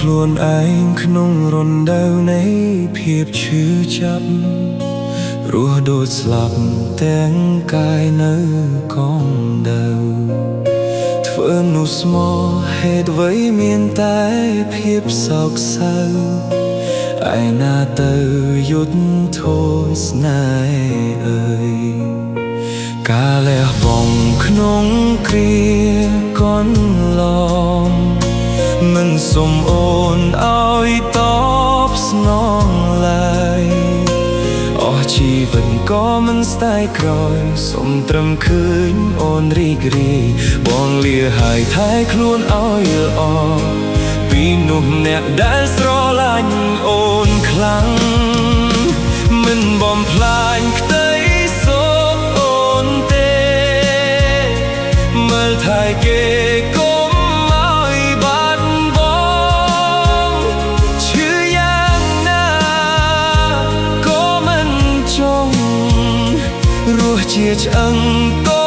ខ្លួនឯងក្នុងរណ្ដៅនៃភាពឈឺចាប់រស់ដូចស្លាប់ទាំងកាយនៅកងដៅធ្វើនោះស្មោះហេតុអ្វីមានតែភាពសោកសៅឯណាទៅយុទ្ធធោស្នេហ៍អើយការលះបង់ក្នុងគ្រាកន្លងមិនសុំអូនឲ្យតបស្នងឡើយអស់ជីវិតក៏មិនស្ដាយក្រោយសុំត្រឹមឃើញអូនរីករាយបងលាហើយថែខ្លួនឲ្យល្អពីនោះអ្នកដែលស្រឡាញ់អូនខ្លាំងមិនបំផ្លាញក្តីសុខអូនទេមើលថែគេកុំឲ្យបាត់បង់ឈឺយ៉ាងណាក៏មិនចង់រស់ជាឆ្អឹងក៏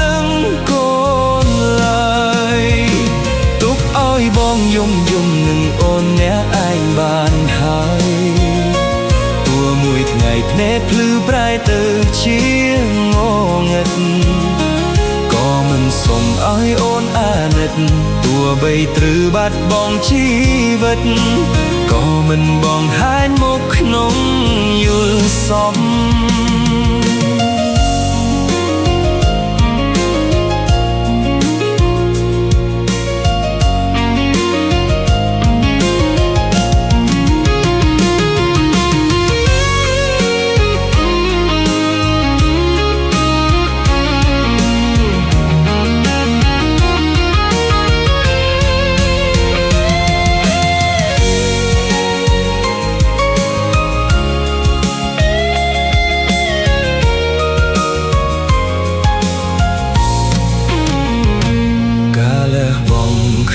ទាំងកូនឡើយទុកឲ្យបងយំនឹងអូនអ្នកឯងបានហើយទួមួយថ្ងៃភ្នែកភ្លឺប្រែទៅជាងងឹតក៏មិនសុំឲ្យអូនអាណិតទោះបីត្រូវបាត់បង់ជីវិតក៏មិនបងហាញមកក្នុងយល់សព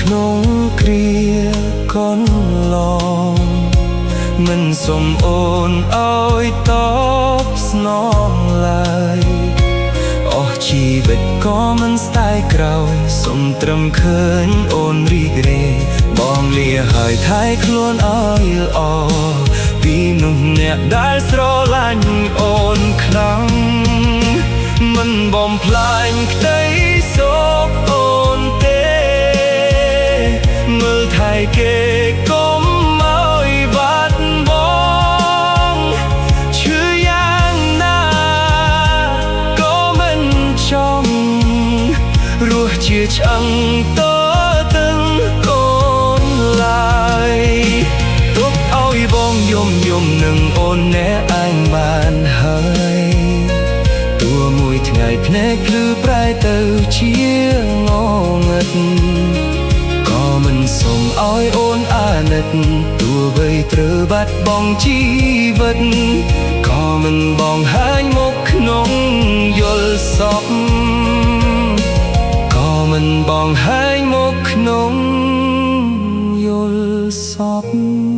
ក្នុងគ្រាកន្លងមិនសុំអូនឲ្យតបស្នងឡើយអស់ជីវិតក៏មិនស្ដាយក្រោយសុំត្រឹមឃើញអូនរីករាយបងលាហើយថែខ្លួនឲ្យល្អពីនោះអ្នកដែលស្រឡាញ់អូនខ្លាំងមិនបំផ្លាញក្តីសុខអូនទេមើលថែគេកុំឲ្យបាត់បង់ឈឺយ៉ាងណាក៏មិនចង់រស់ជាឆ្អឹងតទាំងកូនឡើយទុកឲ្យបងយំនឹងអូនអ្នកឯងបានហើយទួមួយថ្ងៃភ្នែកភ្លឺប្រែទៅជាងងឹតក៏មិនសុំឲ្យអូនអាណិតទោះបីត្រូវបាត់បង់ជីវិតក៏មិនបងហាញមកក្នុងយល់សពក៏មិនបងហាញមកក្នុងយល់សព